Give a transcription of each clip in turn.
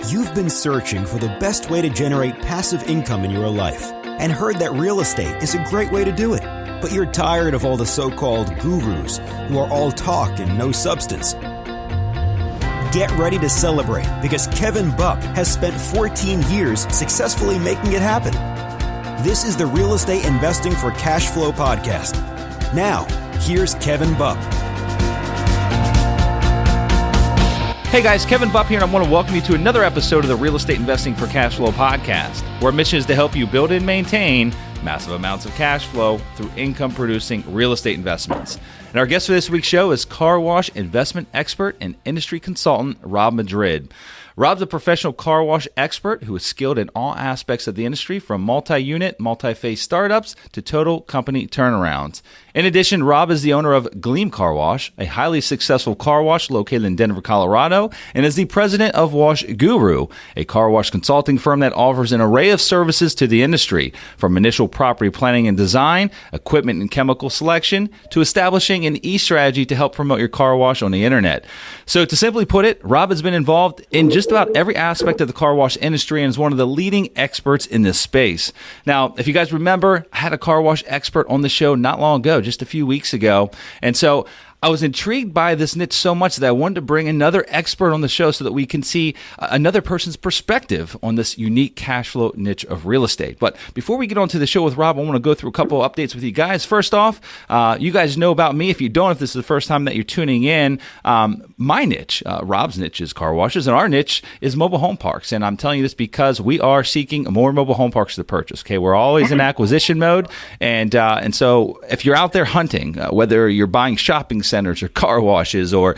You've been searching for the best way to generate passive income in your life and heard that real estate is a great way to do it. But you're tired of all the so-called gurus who are all talk and no substance. Get ready to celebrate because Kevin Bupp has spent 14 years successfully making it happen. This is the Real Estate Investing for Cash Flow podcast. Now, here's Kevin Bupp. Hey guys, Kevin Bupp here, and I want to welcome you to another episode of the Real Estate Investing for Cash Flow podcast, where our mission is to help you build and maintain massive amounts of cash flow through income-producing real estate investments. And our guest for this week's show is car wash investment expert and industry consultant, Rob Madrid. Rob's a professional car wash expert who is skilled in all aspects of the industry, from multi-unit, multi-phase startups to total company turnarounds. In addition, Rob is the owner of Gleam Car Wash, a highly successful car wash located in Denver, Colorado, and is the president of Wash Guru, a car wash consulting firm that offers an array of services to the industry, from initial property planning and design, equipment and chemical selection, to establishing an e-strategy to help promote your car wash on the internet. So to simply put it, Rob has been involved in just about every aspect of the car wash industry and is one of the leading experts in this space. Now, if you guys remember, I had a car wash expert on the show not long ago, just a few weeks ago. And so I was intrigued by this niche so much that I wanted to bring another expert on the show so that we can see another person's perspective on this unique cash flow niche of real estate. But before we get on to the show with Rob, I want to go through a couple of updates with you guys. First off, you guys know about me. If you don't, if this is the first time that you're tuning in, my niche, Rob's niche, is car washes, and our niche is mobile home parks. And I'm telling you this because we are seeking more mobile home parks to purchase. Okay, we're always in acquisition mode, and so if you're out there hunting, whether you're buying shopping centers or car washes or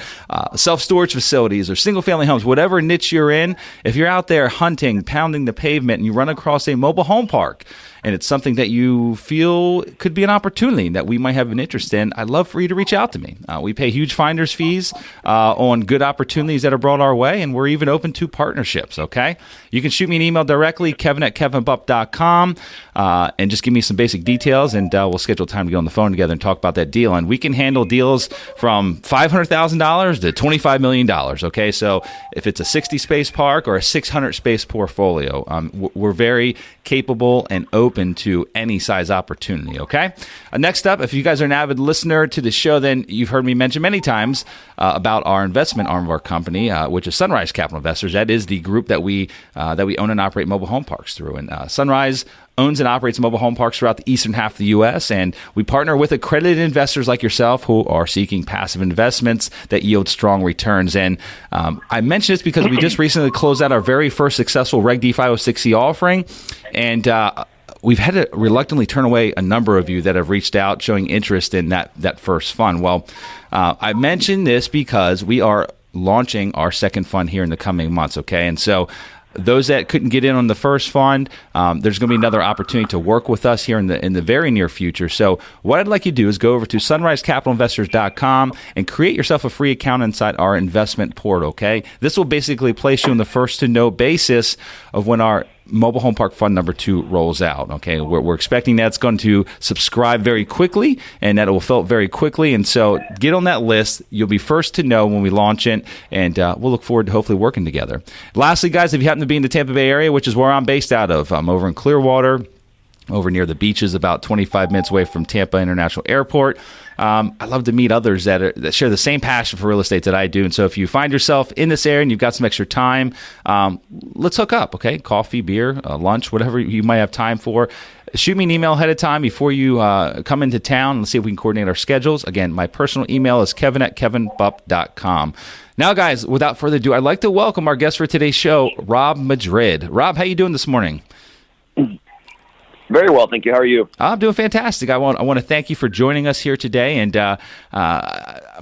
self-storage facilities or single-family homes, whatever niche you're in, if you're out there hunting, pounding the pavement, and you run across a mobile home park, and it's something that you feel could be an opportunity that we might have an interest in, I'd love for you to reach out to me. We pay huge finder's fees on good opportunities that are brought our way, and we're even open to partnerships, okay? You can shoot me an email directly, kevin@kevinbupp.com, and just give me some basic details, and we'll schedule time to get on the phone together and talk about that deal. And we can handle deals from $500,000 to $25 million, okay? So if it's a 60-space park or a 600-space portfolio, we're very capable and open to any size opportunity, okay? Next up, if you guys are an avid listener to the show, then you've heard me mention many times about our investment arm of our company, which is Sunrise Capital Investors. That is the group that we own and operate mobile home parks through. And Sunrise owns and operates mobile home parks throughout the eastern half of the U.S., and we partner with accredited investors like yourself who are seeking passive investments that yield strong returns. And I mention this because we just recently closed out our very first successful Reg D 506C offering, and we've had to reluctantly turn away a number of you that have reached out showing interest in that first fund. Well, I mention this because we are launching our second fund here in the coming months, okay? And so those that couldn't get in on the first fund, there's going to be another opportunity to work with us here in the very near future. So what I'd like you to do is go over to sunrisecapitalinvestors.com and create yourself a free account inside our investment portal, okay? This will basically place you on the first-to-know basis of when our Mobile Home Park Fund number 2 rolls out. Okay, we're expecting that's going to subscribe very quickly, and that it will fill up very quickly. And so get on that list. You'll be first to know when we launch it, and we'll look forward to hopefully working together. Lastly, guys, if you happen to be in the Tampa Bay area, which is where I'm based out of, I'm over in Clearwater, over near the beaches, about 25 minutes away from Tampa International Airport. I love to meet others that share the same passion for real estate that I do. And so if you find yourself in this area and you've got some extra time, let's hook up, okay? Coffee, beer, lunch, whatever you might have time for. Shoot me an email ahead of time before you come into town. Let's see if we can coordinate our schedules. Again, my personal email is kevin@kevinbupp.com. Now, guys, without further ado, I'd like to welcome our guest for today's show, Rob Madrid. Rob, how you doing this morning? Very well, thank you. How are you? I'm doing fantastic. I want to thank you for joining us here today, and I'm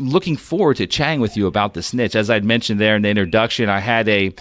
looking forward to chatting with you about this niche. As I'd mentioned there in the introduction, I had a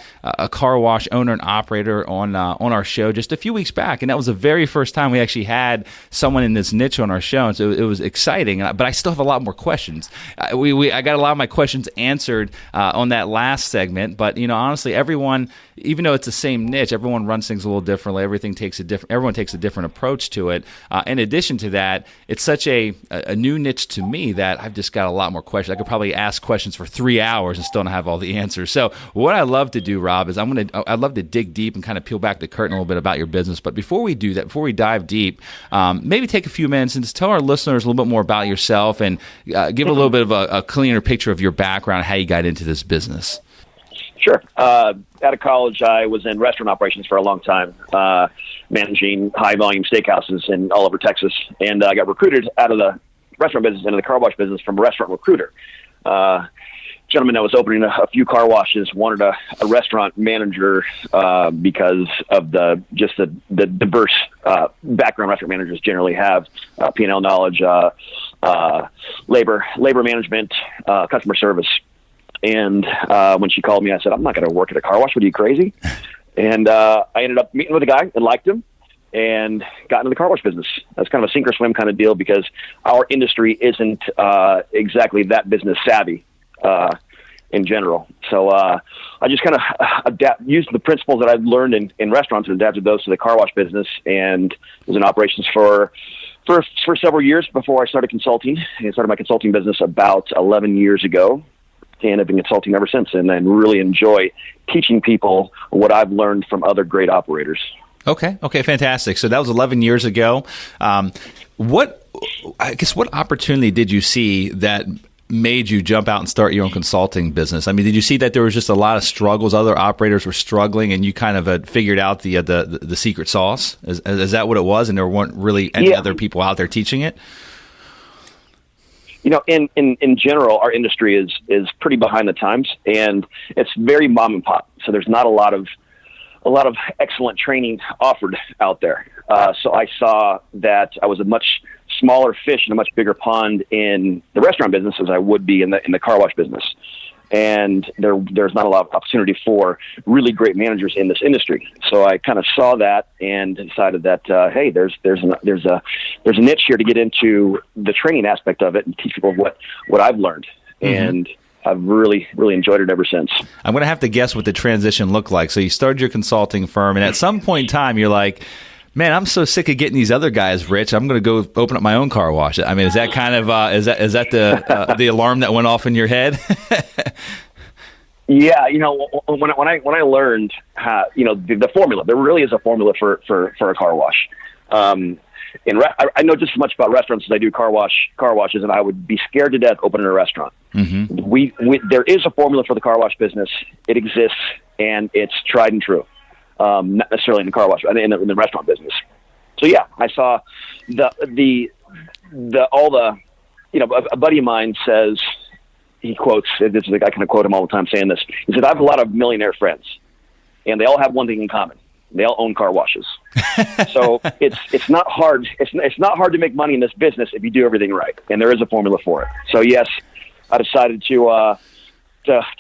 car wash owner and operator on our show just a few weeks back, and that was the very first time we actually had someone in this niche on our show, and so it was exciting. But I still have a lot more questions. I got a lot of my questions answered on that last segment, but honestly, everyone, even though it's the same niche, everyone runs things a little differently. Everyone takes a different approach to it. In addition to that, it's such a new niche to me that I've just got a lot more questions. I could probably ask questions for 3 hours and still not have all the answers. So what I love to do, Rob, is I'd love to dig deep and kind of peel back the curtain a little bit about your business. But before we do that, before we dive deep, maybe take a few minutes and just tell our listeners a little bit more about yourself and give a little bit of a cleaner picture of your background, how you got into this business. Sure. Out of college, I was in restaurant operations for a long time, managing high-volume steakhouses in all over Texas, and I got recruited out of the restaurant business into the car wash business from a restaurant recruiter. Gentleman that was opening a few car washes wanted a restaurant manager because of the diverse background restaurant managers generally have, P&L knowledge, labor management, customer service. And when she called me, I said, I'm not going to work at a car wash. What are you, crazy? And I ended up meeting with a guy and liked him and got into the car wash business. That's kind of a sink or swim kind of deal because our industry isn't exactly that business savvy in general. So I just kind of used the principles that I've learned in restaurants and adapted those to the car wash business, and was in operations for several years before I started consulting. I started my consulting business about 11 years ago. And I've been consulting ever since, and I really enjoy teaching people what I've learned from other great operators. Okay, fantastic. So that was 11 years ago. What opportunity did you see that made you jump out and start your own consulting business? I mean, did you see that there was just a lot of struggles, other operators were struggling, and you kind of figured out the secret sauce? Is that what it was, and there weren't really any other people out there teaching it? You know, in general, our industry is pretty behind the times, and it's very mom and pop. So there's not a lot of excellent training offered out there. So I saw that I was a much smaller fish in a much bigger pond in the restaurant business as I would be in the car wash business. And there's not a lot of opportunity for really great managers in this industry. So I kind of saw that and decided that hey, there's a niche here to get into the training aspect of it and teach people what I've learned. Mm-hmm. And I've really enjoyed it ever since. I'm going to have to guess what the transition looked like. So you started your consulting firm, and at some point in time, you're like, man, I'm so sick of getting these other guys rich. I'm going to go open up my own car wash. I mean, is that kind of is that the alarm that went off in your head? Yeah, you know, when I learned how, you know, the formula, there really is a formula for a car wash. I know just as much about restaurants as I do car washes, and I would be scared to death opening a restaurant. Mm-hmm. There is a formula for the car wash business. It exists, and it's tried and true. Not necessarily in the car wash, in the restaurant business. So yeah, I saw you know, a buddy of mine says, he quotes, this is, I kind of quote him all the time saying this. He said, I have a lot of millionaire friends, and they all have one thing in common. They all own car washes. So it's not hard. It's not hard to make money in this business if you do everything right. And there is a formula for it. So yes, I decided to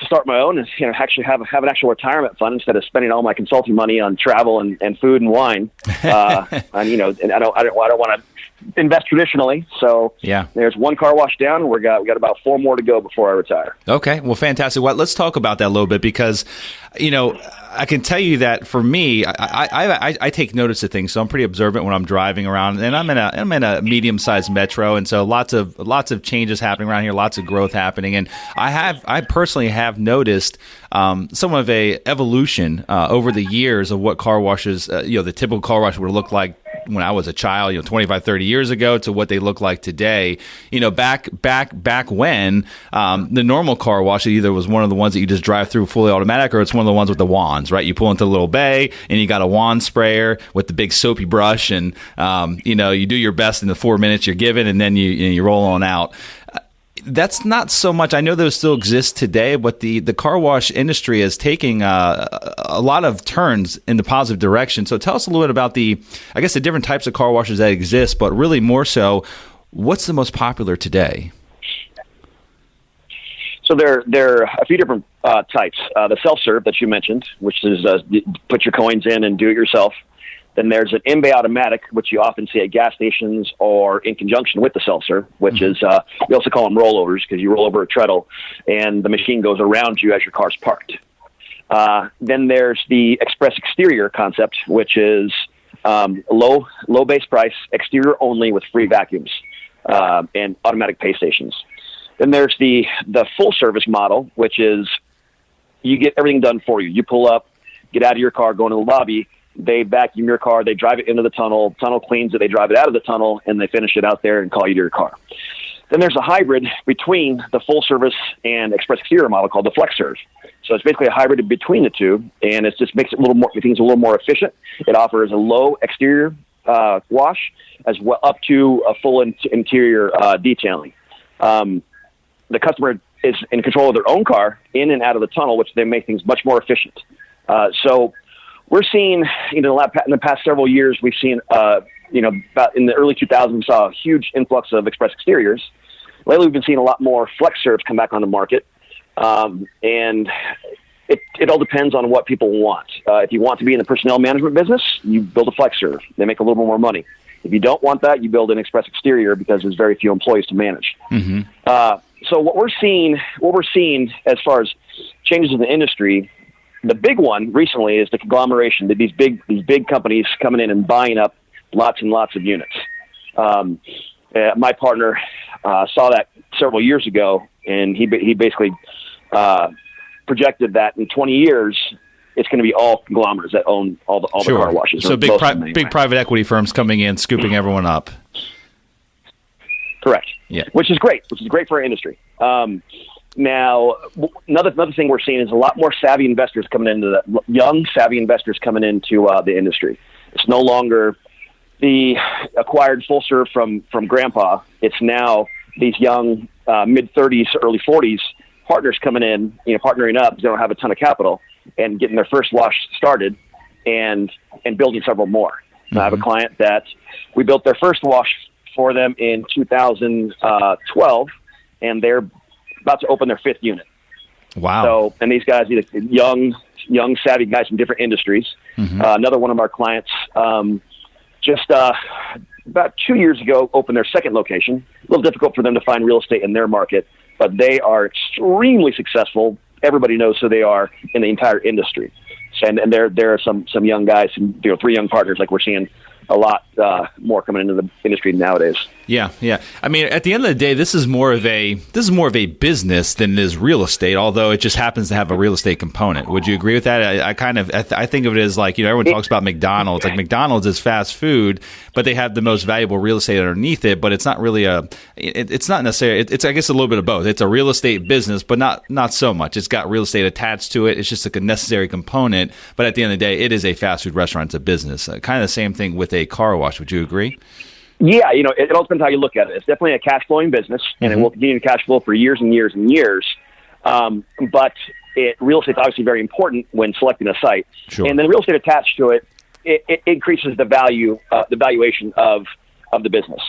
start my own and, you know, actually have an actual retirement fund instead of spending all my consulting money on travel and food and wine. And, you know, and I don't want to invest traditionally. So yeah, there's one car wash down. We got about 4 more to go before I retire. Okay. Well, fantastic. Well, let's talk about that a little bit because, you know, I can tell you that for me, I take notice of things. So I'm pretty observant when I'm driving around, and I'm in a medium-sized metro. And so lots of changes happening around here, lots of growth happening. And I personally have noticed somewhat of a evolution over the years of what car washes, you know, the typical car wash would look like when I was a child, you know, 25, 30 years ago to what they look like today. You know, back when the normal car wash either was one of the ones that you just drive through fully automatic, or it's one of the ones with the wands, right? You pull into the little bay and you got a wand sprayer with the big soapy brush, and you know, you do your best in the 4 minutes you're given, and then you roll on out. That's not so much. I know those still exist today, but the car wash industry is taking a lot of turns in the positive direction. So tell us a little bit about the different types of car washes that exist, but really more so, what's the most popular today? So there are a few different types. The self-serve that you mentioned, which is put your coins in and do it yourself. Then there's an in-bay automatic, which you often see at gas stations or in conjunction with the self-serve, which is, we also call them rollovers because you roll over a treadle and the machine goes around you as your car's parked. Then there's the express exterior concept, which is low base price, exterior only with free vacuums and automatic pay stations. Then there's the full service model, which is you get everything done for you. You pull up, get out of your car, go into the lobby. They vacuum your car. They drive it into the tunnel. Tunnel cleans it. They drive it out of the tunnel, and they finish it out there and call you to your car. Then there's a hybrid between the full service and express exterior model called the Flex Serve. So it's basically a hybrid between the two, and it just makes it things a little more efficient. It offers a low exterior wash as well up to a full interior detailing. The customer is in control of their own car in and out of the tunnel, which they make things much more efficient. So we're seeing, in the past several years, we've seen, about in the early 2000s, we saw a huge influx of express exteriors. Lately, we've been seeing a lot more flex serves come back on the market. And it all depends on what people want. If you want to be in the personnel management business, you build a flex serve. They make a little bit more money. If you don't want that, you build an express exterior because there's very few employees to manage. Mm-hmm. So what we're seeing as far as changes in the industry, the big one recently is the conglomeration that these big companies coming in and buying up lots and lots of units. My partner saw that several years ago, and he basically projected that in 20 years it's going to be all conglomerates that own all the car washes. So big private equity firms coming in, scooping everyone up. Correct. Yeah. Which is great for our industry. Now, another thing we're seeing is a lot more savvy investors coming into young savvy investors coming into the industry. It's no longer the acquired full serve from grandpa. It's now these young mid-30s, early 40s partners coming in, partnering up because they don't have a ton of capital and getting their first wash started and building several more. Mm-hmm. I have a client that we built their first wash for them in 2012, and they're about to open their fifth unit. Wow. So, and these guys, young, savvy guys from different industries. Mm-hmm. Another one of our clients, just about 2 years ago, opened their second location. A little difficult for them to find real estate in their market, but they are extremely successful. Everybody knows who they are in the entire industry. And there are some young guys, three young partners, like we're seeing a lot more coming into the industry nowadays. Yeah. I mean, at the end of the day, this is more of a business than it is real estate. Although it just happens to have a real estate component. Would you agree with that? I think of it as like everyone talks about McDonald's. Like McDonald's is fast food, but they have the most valuable real estate underneath it. But it's not really it's not necessarily. It's I guess a little bit of both. It's a real estate business, but not so much. It's got real estate attached to it. It's just like a necessary component. But at the end of the day, it is a fast food restaurant. It's a business. Kind of the same thing with a car wash. Would you agree? Yeah, it all depends how you look at it. It's definitely a cash flowing business, and it will continue to cash flow for years and years and years. But real estate is obviously very important when selecting a site, and then real estate attached to it increases the valuation of the business.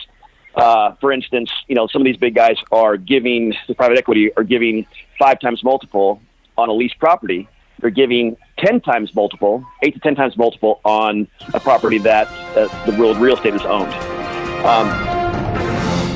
For instance, some of these big guys are giving the private equity 5 times multiple on a leased property. They're giving 10 times multiple, 8 to 10 times multiple on a property that the real estate is owned.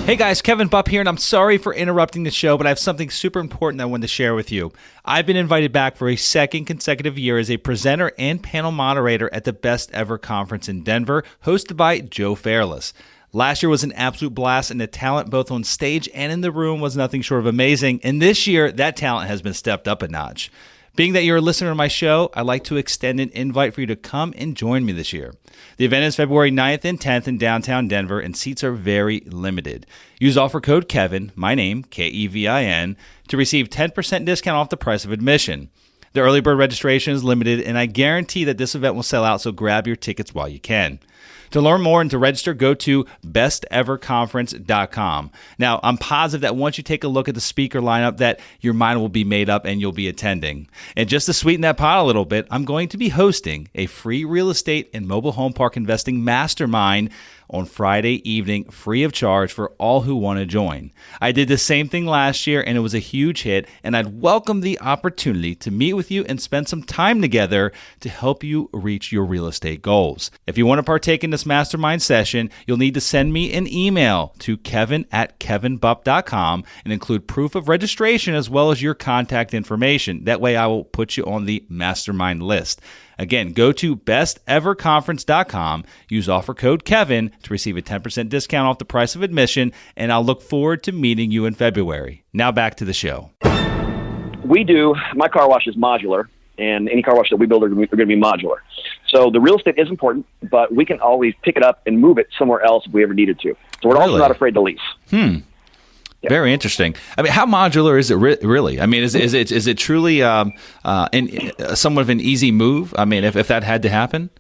Hey guys, Kevin Bupp here, and I'm sorry for interrupting the show, but I have something super important I wanted to share with you. I've been invited back for a second consecutive year as a presenter and panel moderator at the Best Ever Conference in Denver, hosted by Joe Fairless. Last year was an absolute blast, and the talent both on stage and in the room was nothing short of amazing, and this year, that talent has been stepped up a notch. Being that you're a listener to my show, I'd like to extend an invite for you to come and join me this year. The event is February 9th and 10th in downtown Denver, and seats are very limited. Use offer code KEVIN, my name, KEVIN, to receive 10% discount off the price of admission. The early bird registration is limited, and I guarantee that this event will sell out, so grab your tickets while you can. To learn more and to register, go to besteverconference.com. Now, I'm positive that once you take a look at the speaker lineup that your mind will be made up and you'll be attending. And just to sweeten that pot a little bit, I'm going to be hosting a free real estate and mobile home park investing mastermind on Friday evening, free of charge for all who want to join. I did the same thing last year, and it was a huge hit, and I'd welcome the opportunity to meet with you and spend some time together to help you reach your real estate goals. If you want to partake taking this mastermind session, you'll need to send me an email to kevin@kevinbupp.com and include proof of registration as well as your contact information. That way I will put you on the mastermind list. Again, go to besteverconference.com, use offer code Kevin to receive a 10% discount off the price of admission, and I'll look forward to meeting you in February. Now back to the show. My car wash is modular, and any car wash that we build are going to be modular. So the real estate is important, but we can always pick it up and move it somewhere else if we ever needed to. So we're also not afraid to lease. Yeah. Very interesting. I mean, how modular is it really? I mean, is it truly somewhat of an easy move? I mean, if that had to happen.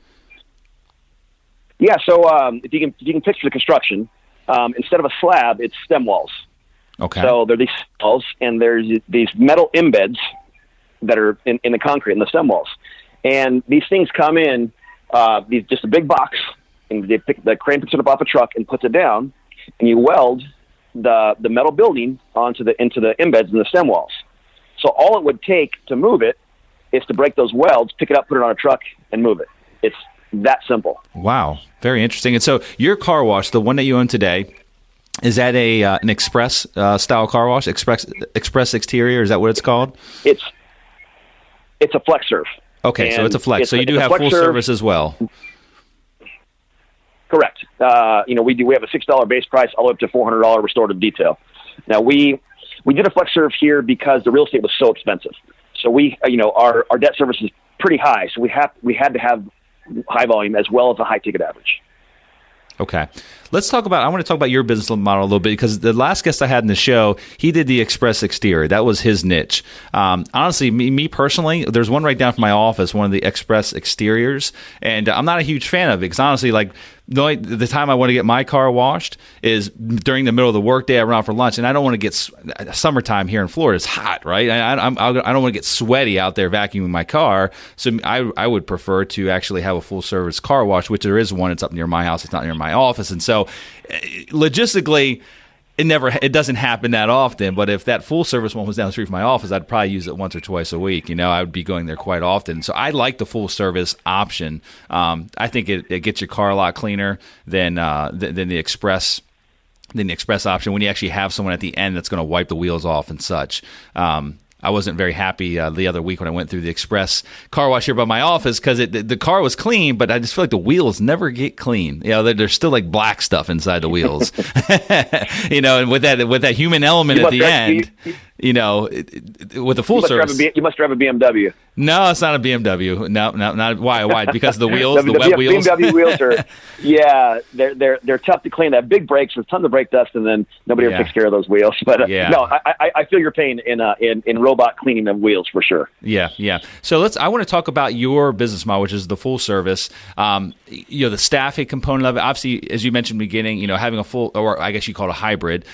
Yeah. So if you can picture the construction, instead of a slab, it's stem walls. Okay. So there are these walls, and there's these metal embeds that are in the concrete in the stem walls, and these things come in just a big box, and the crane picks it up off a truck and puts it down, and you weld the metal building into the embeds in the stem walls. So all it would take to move it is to break those welds, pick it up, put it on a truck, and move it. It's that simple. Wow, very interesting. And so your car wash, the one that you own today, is that an express style car wash? Express exterior? Is that what it's called? It's a flex serve. Okay, so it's a flex. So you do have full service as well. Correct. We have a $6 base price all the way up to $400 restorative detail. Now we did a flex serve here because the real estate was so expensive. So our debt service is pretty high. So we had to have high volume as well as a high ticket average. Okay. I want to talk about your business model a little bit, because the last guest I had in the show, he did the express exterior. That was his niche. Honestly, me personally, there's one right down from my office, one of the express exteriors, and I'm not a huge fan of it because honestly, the time I want to get my car washed is during the middle of the workday. I run out for lunch, and I don't want to get summertime here in Florida. It's hot, right? I don't want to get sweaty out there vacuuming my car. So I would prefer to actually have a full service car wash, which there is one. It's up near my house. It's not near my office, and so logistically, it doesn't happen that often. But if that full service one was down the street from my office, I'd probably use it once or twice a week. I would be going there quite often. So I like the full service option. I think it gets your car a lot cleaner than the express option when you actually have someone at the end that's going to wipe the wheels off and such. I wasn't very happy the other week when I went through the express car wash here by my office because the car was clean, but I just feel like the wheels never get clean. There's still like black stuff inside the wheels. And with that human element at the end. With the full service. You must drive a BMW. No, it's not a BMW. No, not why? Because the wheels, the wet wheels. BMW wheels are, they're tough to clean. They have big brakes with tons of brake dust, and then nobody ever takes care of those wheels. But no, I feel your pain in robot cleaning of wheels for sure. Yeah. So I want to talk about your business model, which is the full service. The staffing component of it. Obviously, as you mentioned in the beginning, having a full, or I guess you call it a hybrid.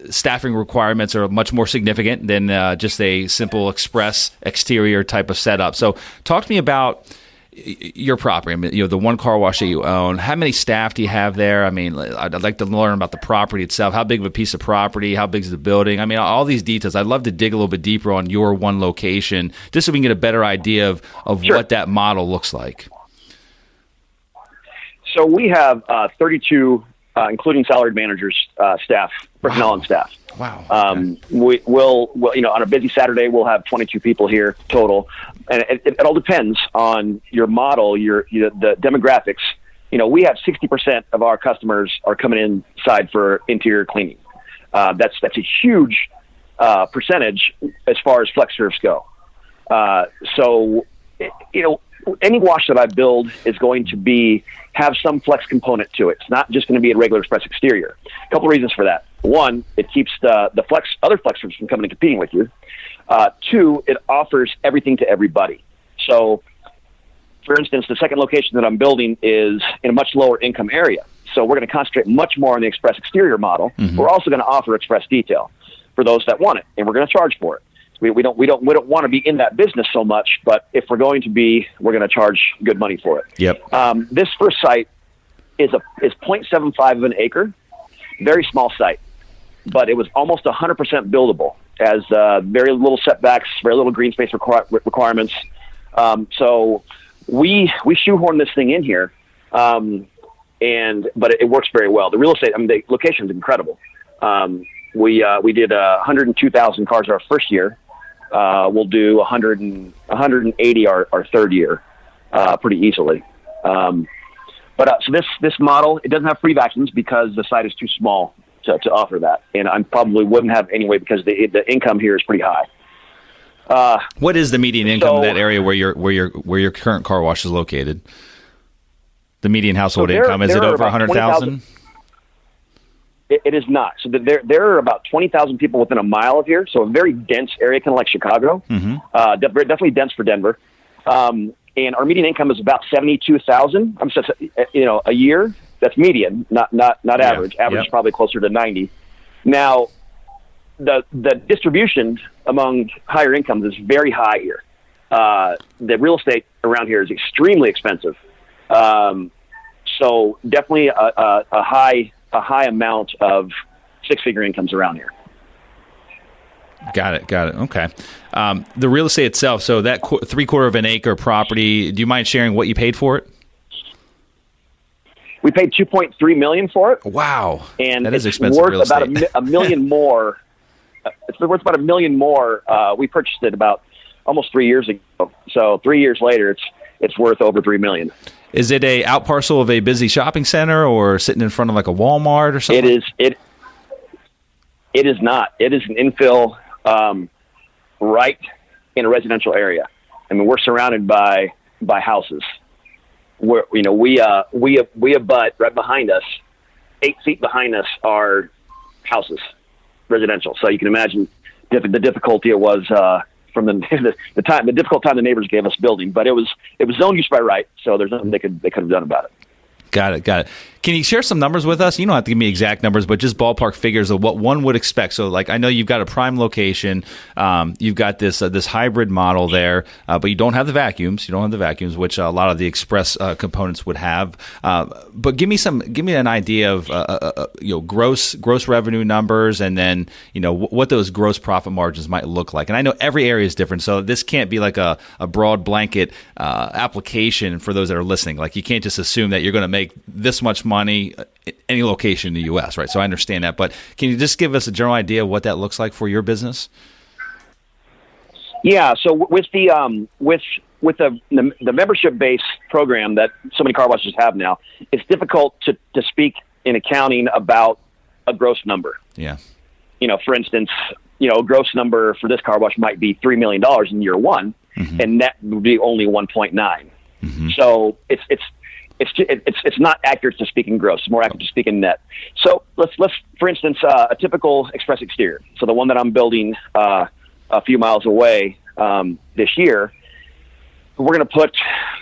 Staffing requirements are much more significant than just a simple express exterior type of setup. So talk to me about your property. I mean, the one car wash that you own. How many staff do you have there? I mean, I'd like to learn about the property itself. How big of a piece of property? How big is the building? I mean, all these details. I'd love to dig a little bit deeper on your one location, just so we can get a better idea of Sure. what that model looks like. So we have 32, including salaried managers, staff, personnel and staff. Wow. We'll on a busy Saturday, we'll have 22 people here total. And it all depends on your model, the demographics. We have 60% of our customers are coming inside for interior cleaning. That's a huge percentage as far as flex serves go. Any wash that I build is going to have some flex component to it. It's not just going to be a regular express exterior. A couple of reasons for that. One, it keeps the other flexers from coming and competing with you. Two, it offers everything to everybody. So, for instance, the second location that I'm building is in a much lower income area. So we're going to concentrate much more on the express exterior model. Mm-hmm. We're also going to offer express detail for those that want it, and we're going to charge for it. We don't want to be in that business so much, but if we're going to be, we're going to charge good money for it. Yep. This first site is 0.75 of an acre, very small site, but it was almost 100% buildable, as very little setbacks, very little green space requirements. So we shoehorned this thing in here. but it works very well. The real estate, I mean, the location is incredible. We did 102,000 cars our first year. We'll do 180 our third year, pretty easily. So this model, it doesn't have free vacuums because the site is too small to offer that, and I probably wouldn't have anyway because the income here is pretty high. What is the median income in that area where your current car wash is located? The median household income, is it over 100,000? It is not. So there are about 20,000 people within a mile of here. So a very dense area, kind of like Chicago. Mm-hmm. Definitely dense for Denver. And our median income is about 72,000. A year. That's median, not average. Average is probably closer to 90. Now, the distribution among higher incomes is very high here. The real estate around here is extremely expensive. So definitely a high amount of six-figure incomes around here. Got it. Okay. The real estate itself, so that 3/4 of an acre property, do you mind sharing what you paid for it? We paid $2.3 million for it. Wow. And that is expensive real estate. It's worth about $1 million more. It's worth about $1 million more. We purchased it about almost 3 years ago. So 3 years later, it's worth over $3 million. Is it a out parcel of a busy shopping center or sitting in front of like a Walmart or something? It is not. It is an infill, right in a residential area. I mean, we're surrounded by houses. We abut right behind us. 8 feet behind us are houses, residential. So you can imagine the difficulty it was from the difficult time the neighbors gave us building. But it was zone use by right, so there's nothing they could have done about it. Got it. Can you share some numbers with us? You don't have to give me exact numbers, but just ballpark figures of what one would expect. So, like, I know you've got a prime location, you've got this hybrid model there, but you don't have the vacuums. You don't have the vacuums, which a lot of the express components would have. But give me an idea of gross revenue numbers, and then what those gross profit margins might look like. And I know every area is different, so this can't be like a broad blanket application for those that are listening. Like, you can't just assume that you're going to make this much money in any location in the U.S., right? So I understand that, but can you just give us a general idea of what that looks like for your business? Yeah. So with the membership-based program that so many car washes have now, it's difficult to speak in accounting about a gross number. Yeah. For instance, a gross number for this car wash might be $3 million in year one, mm-hmm. and net would be only 1.9. Mm-hmm. So it's not accurate to speak in gross. It's more accurate to speak in net. So let's for instance, a typical express exterior. So the one that I'm building a few miles away this year, we're going to put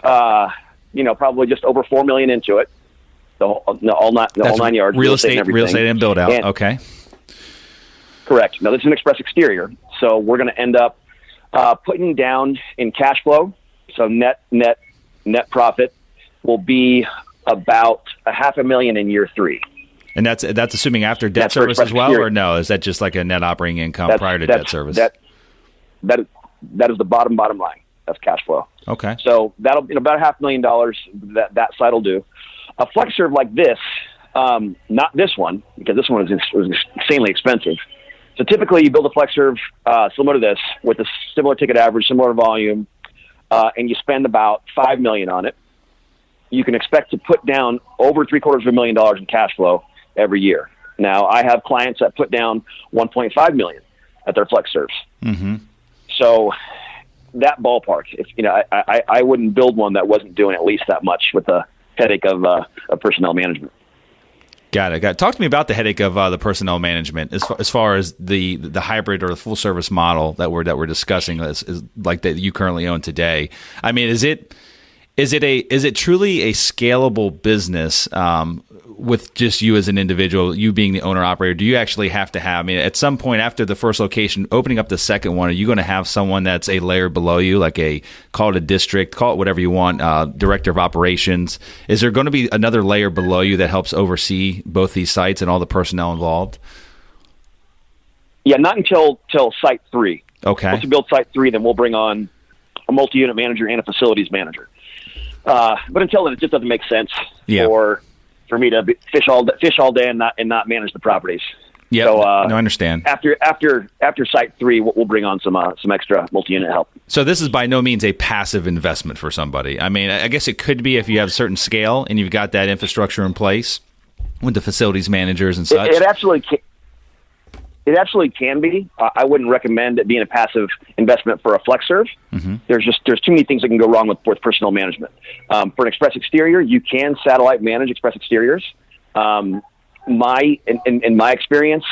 probably just over $4 million into it. The whole 9 yards. Real estate and build out. Okay. Correct. Now this is an express exterior, so we're going to end up putting down in cash flow. So net profit will be about $500,000 in year 3. And that's assuming after debt service as well, or no? Is that just like a net operating income prior to debt service? That is the bottom line. That's cash flow. Okay. So that'll about $500,000 that site will do. A flex serve like this, not this one, because this one was insanely expensive. So typically you build a flex serve similar to this with a similar ticket average, similar volume, and you spend about $5 million on it. You can expect to put down over $750,000 in cash flow every year. Now, I have clients that put down $1.5 million at their flex serves. Mm-hmm. So that ballpark, I wouldn't build one that wasn't doing at least that much with the headache of personnel management. Got it. Talk to me about the headache of the personnel management as far as the hybrid or the full service model that we're discussing is like that you currently own today. I mean, is it truly a scalable business with just you as an individual, you being the owner operator? Do you actually have to have, at some point after the first location, opening up the second one, are you going to have someone that's a layer below you, like call it a district, call it whatever you want, director of operations? Is there going to be another layer below you that helps oversee both these sites and all the personnel involved? Yeah, not until site 3. Okay. Once we build site 3, then we'll bring on a multi-unit manager and a facilities manager. But until then, it just doesn't make sense for for me to fish all day and not manage the properties. Yeah, so, no, I understand. After site 3, we'll bring on some extra multi-unit help. So this is by no means a passive investment for somebody. I mean, I guess it could be if you have a certain scale and you've got that infrastructure in place with the facilities managers and such. It absolutely can be. I wouldn't recommend it being a passive investment for a flex serve. Mm-hmm. There's too many things that can go wrong with personnel management. For an express exterior, you can satellite manage express exteriors. In my experience,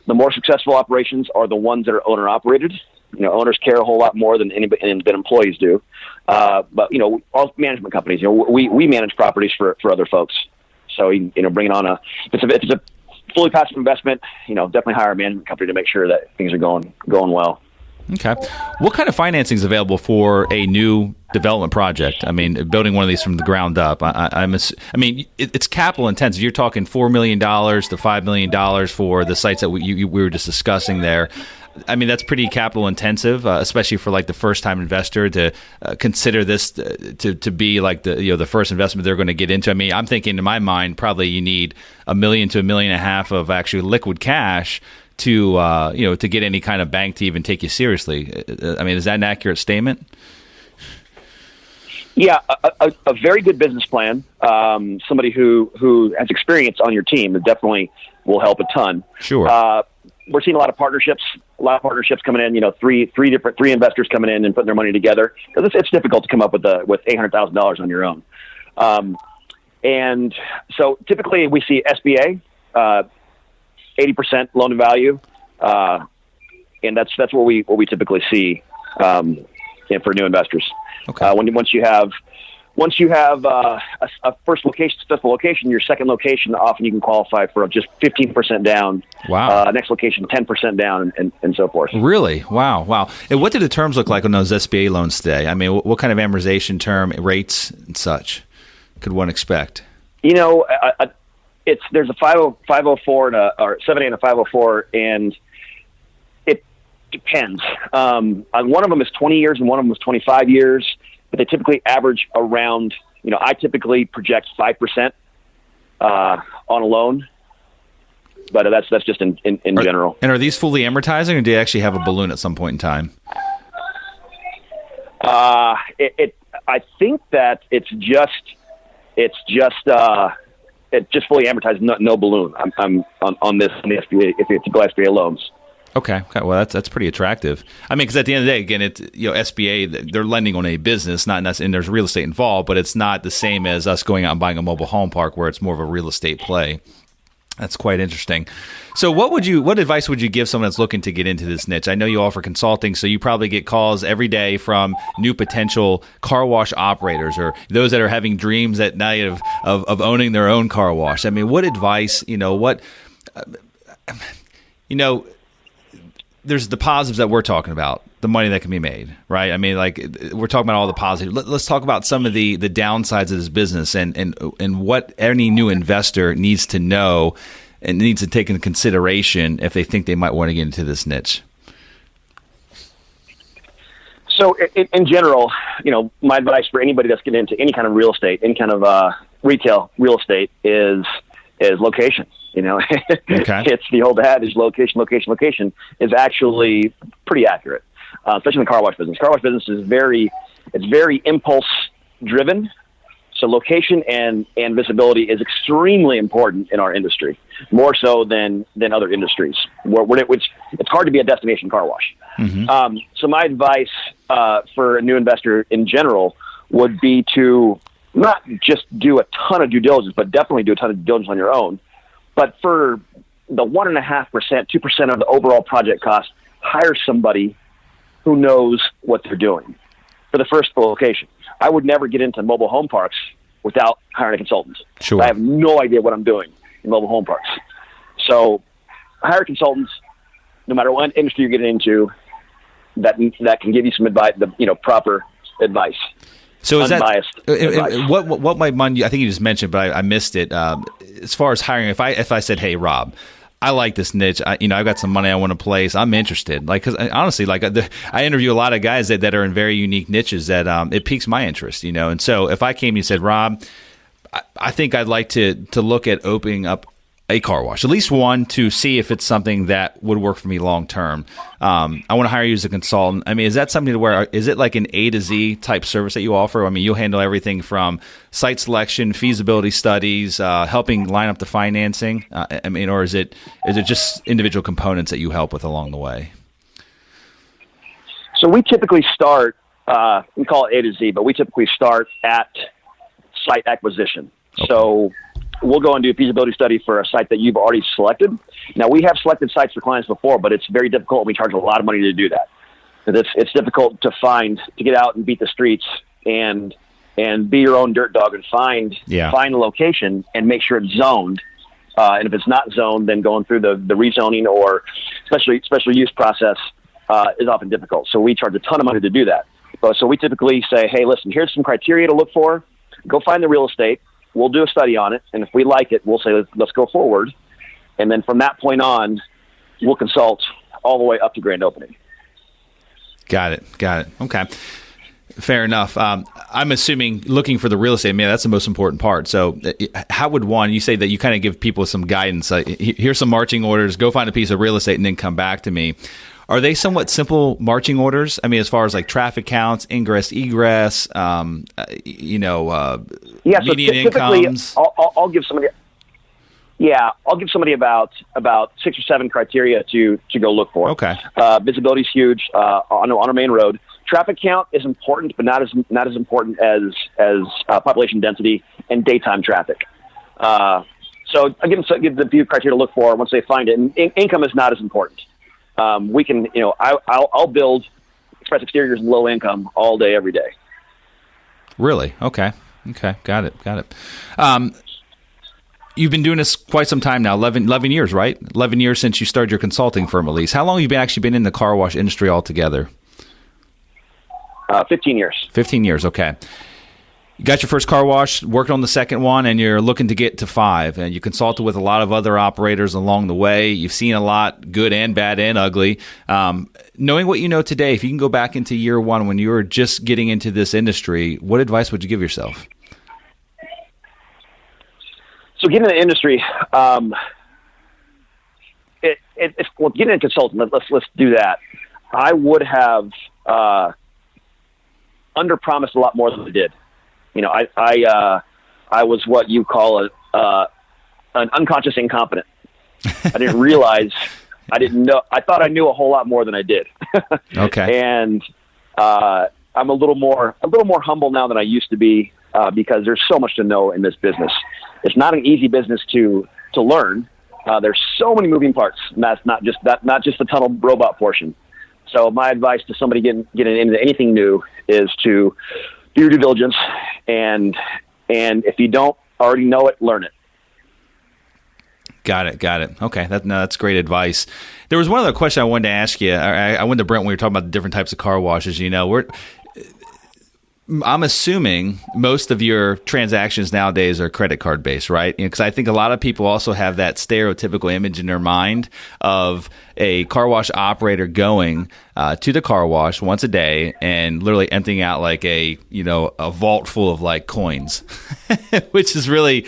the more successful operations are the ones that are owner operated. Owners care a whole lot more than employees do. But all management companies, we manage properties for other folks. So bringing on if it's a fully passive investment, definitely hire a management company to make sure that things are going well. Okay. What kind of financing is available for a new development project? I mean, building one of these from the ground up. It's capital intensive. You're talking $4 million to $5 million for the sites that we were just discussing there. I mean, that's pretty capital intensive, especially for like the first time investor to consider this to be like the first investment they're going to get into. I mean, I'm thinking in my mind, probably you need $1 million to $1.5 million of actually liquid cash to get any kind of bank to even take you seriously. I mean, is that an accurate statement? Yeah, a very good business plan. Somebody who has experience on your team definitely will help a ton. Sure. We're seeing a lot of partnerships coming in. Three investors coming in and putting their money together, because it's difficult to come up with $800,000 on your own. And so typically we see SBA, 80% loan to value, and that's what we typically see for new investors. Okay. Once you have a first successful location, your second location, often you can qualify for just 15% down. Wow. Next location, 10% down, and so forth. Really? Wow. And what do the terms look like on those SBA loans today? I mean, what kind of amortization term, rates, and such could one expect? There's a 504 or 7A and a 504, and it depends. On one of them is 20 years and one of them is 25 years. But they typically average around, I typically project 5% on a loan, but that's just in general. And are these fully amortizing, or do they actually have a balloon at some point in time? I think that it's just fully amortized, no balloon. I'm on the SBA, if it's SBA loans. Okay. Well, that's pretty attractive. I mean, because at the end of the day, again, SBA, they're lending on a business, not necessarily, and there's real estate involved, but it's not the same as us going out and buying a mobile home park where it's more of a real estate play. That's quite interesting. So what advice would you give someone that's looking to get into this niche? I know you offer consulting, so you probably get calls every day from new potential car wash operators or those that are having dreams at night of owning their own car wash. I mean, what advice, there's the positives that we're talking about, the money that can be made, right? I mean, like, we're talking about all the positives. Let's talk about some of the downsides of this business and what any new investor needs to know and needs to take into consideration if they think they might want to get into this niche. So in general, my advice for anybody that's getting into any kind of real estate, any kind of retail real estate is location. Okay. It's the old adage, location is actually pretty accurate, especially in the car wash business. Car wash business is very impulse driven. So location and visibility is extremely important in our industry, more so than other industries, which it's hard to be a destination car wash. Mm-hmm. So my advice for a new investor in general would be to not just do a ton of due diligence, but definitely do a ton of due diligence on your own. But for the 1.5%, 2% of the overall project cost, hire somebody who knows what they're doing for the first location. I would never get into mobile home parks without hiring a consultant. Sure. I have no idea what I'm doing in mobile home parks. So hire consultants, no matter what industry you're getting into, that can give you some advice, proper advice. So is unbiased that what might mind you? I think you just mentioned, but I missed it. As far as hiring, if I said, "Hey, Rob, I like this niche. I've got some money I want to place. I'm interested." Because honestly, I interview a lot of guys that are in very unique niches that it piques my interest. And so if I came and you said, "Rob, I think I'd like to look at opening up a car wash, at least one, to see if it's something that would work for me long term. I want to hire you as a consultant. I mean, is that something to where, is it like an A to Z type service that you offer? I mean, you'll handle everything from site selection, feasibility studies, helping line up the financing. I mean, or is it just individual components that you help with along the way? So we typically start, we call it A to Z, but we typically start at site acquisition. Okay. So we'll go and do a feasibility study for a site that you've already selected. Now, we have selected sites for clients before, but it's very difficult. We charge a lot of money to do that. It's difficult to get out and beat the streets and be your own dirt dog and find the location and make sure it's zoned. And if it's not zoned, then going through the rezoning or special use process is often difficult. So we charge a ton of money to do that. So we typically say, hey, listen, here's some criteria to look for. Go find the real estate. We'll do a study on it, and if we like it, we'll say, let's go forward. And then from that point on, we'll consult all the way up to grand opening. Got it. Okay. Fair enough. I'm assuming looking for the real estate, man, that's the most important part. So how would one, you say that you kind of give people some guidance, here's some marching orders, go find a piece of real estate and then come back to me. Are they somewhat simple marching orders? I mean, as far as like traffic counts, ingress, egress, median incomes? I'll give somebody. Yeah, I'll give somebody about 6 or 7 criteria to go look for. Okay. Visibility is huge on a main road. Traffic count is important, but not as important as population density and daytime traffic. So I give them a few criteria to look for once they find it. And income is not as important. We can, I'll build express exteriors and low income all day, every day. Really? Okay. Got it. You've been doing this quite some time now, 11 years, right? 11 years since you started your consulting firm, at least. How long have you actually been in the car wash industry altogether? 15 years. 15 years. Okay. You got your first car wash, worked on the second one, and you're looking to get to 5. And you consulted with a lot of other operators along the way. You've seen a lot, good and bad and ugly. Knowing what you know today, if you can go back into year 1 when you were just getting into this industry, what advice would you give yourself? So getting in the industry, getting a consultant, let's do that. I would have under-promised a lot more than I did. I was what you call an unconscious incompetent. I didn't realize, I didn't know. I thought I knew a whole lot more than I did. Okay. And I'm a little more humble now than I used to be because there's so much to know in this business. It's not an easy business to learn. There's so many moving parts, and that's not just the tunnel robot portion. So my advice to somebody getting into anything new is to do your due diligence, and if you don't already know it, learn it. Got it. Okay, that's great advice. There was one other question I wanted to ask you. I went to Brent when we were talking about the different types of car washes. I'm assuming most of your transactions nowadays are credit card based, right? Because I think a lot of people also have that stereotypical image in their mind of a car wash operator going to the car wash once a day and literally emptying out like a vault full of like coins, which is probably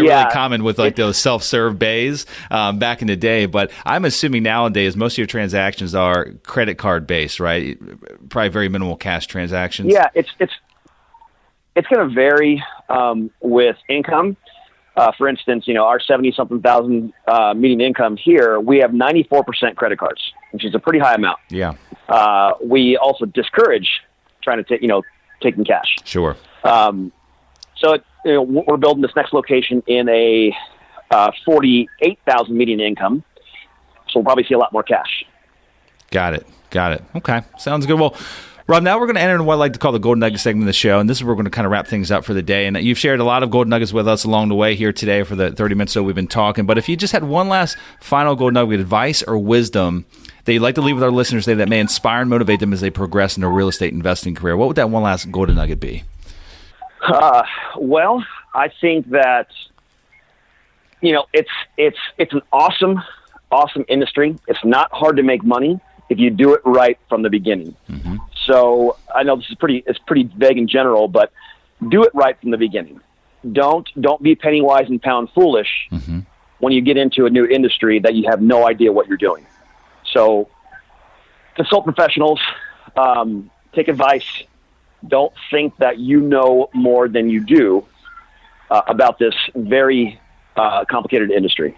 really common with like those self-serve bays back in the day. But I'm assuming nowadays most of your transactions are credit card based, right? Probably very minimal cash transactions. Yeah, it's going to vary with income. For instance, our 70-something thousand median income here, we have 94% credit cards, which is a pretty high amount. Yeah. We also discourage trying to taking cash. Sure. So we're building this next location in a 48,000 median income, so we'll probably see a lot more cash. Got it. Okay, sounds good. Well, Rob, now we're going to enter into what I like to call the Golden Nugget segment of the show, and this is where we're going to kind of wrap things up for the day. And you've shared a lot of Golden Nuggets with us along the way here today for the 30 minutes so we've been talking. But if you just had one last final Golden Nugget advice or wisdom that you'd like to leave with our listeners today that may inspire and motivate them as they progress in their real estate investing career, what would that one last Golden Nugget be? Well, I think that it's an awesome industry. It's not hard to make money if you do it right from the beginning. Mm-hmm. So I know it's pretty vague in general, but do it right from the beginning. don't be penny wise and pound foolish when you get into a new industry that you have no idea what you're doing. So consult professionals, take advice. Don't think that you know more than you do about this very complicated industry.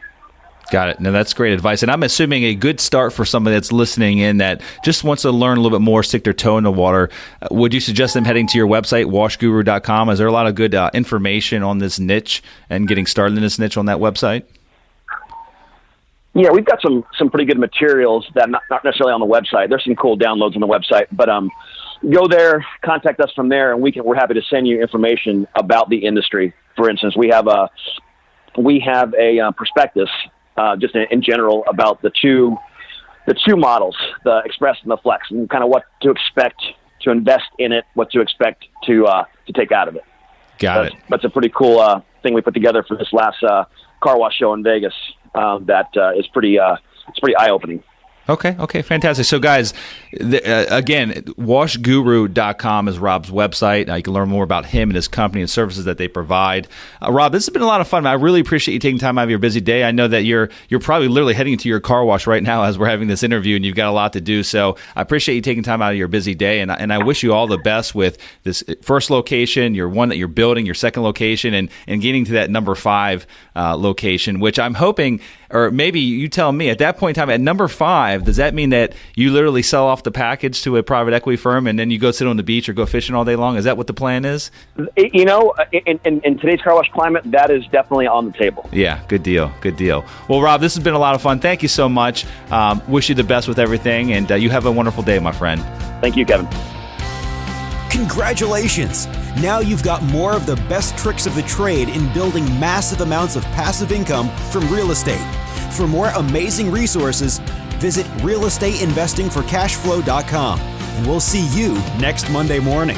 Got it. Now, that's great advice. And I'm assuming a good start for somebody that's listening in that just wants to learn a little bit more, stick their toe in the water. Would you suggest them heading to your website, washguru.com? Is there a lot of good information on this niche and getting started in this niche on that website? Yeah, we've got some pretty good materials that not necessarily on the website. There's some cool downloads on the website, but go there, contact us from there, and we're happy to send you information about the industry. For instance, we have a prospectus just in general about the two models, the Express and the Flex, and kind of what to expect to invest in it, what to expect to take out of it. Got it. That's a pretty cool thing we put together for this last car wash show in Vegas. That is pretty eye-opening. Okay, fantastic. So, guys, again, washguru.com is Rob's website. You can learn more about him and his company and services that they provide. Rob, this has been a lot of fun. I really appreciate you taking time out of your busy day. I know that you're probably literally heading to your car wash right now as we're having this interview, and you've got a lot to do. So I appreciate you taking time out of your busy day, and I wish you all the best with this first location, your one that you're building, your second location, and getting to that number 5 location, which I'm hoping, or maybe you tell me, at that point in time, at number 5, does that mean that you literally sell off the package to a private equity firm and then you go sit on the beach or go fishing all day long? Is that what the plan is? You know, in today's car wash climate, that is definitely on the table. Yeah, good deal. Well, Rob, this has been a lot of fun. Thank you so much. Wish you the best with everything, and you have a wonderful day, my friend. Thank you, Kevin. Congratulations! Now you've got more of the best tricks of the trade in building massive amounts of passive income from real estate. For more amazing resources, visit realestateinvestingforcashflow.com, and we'll see you next Monday morning.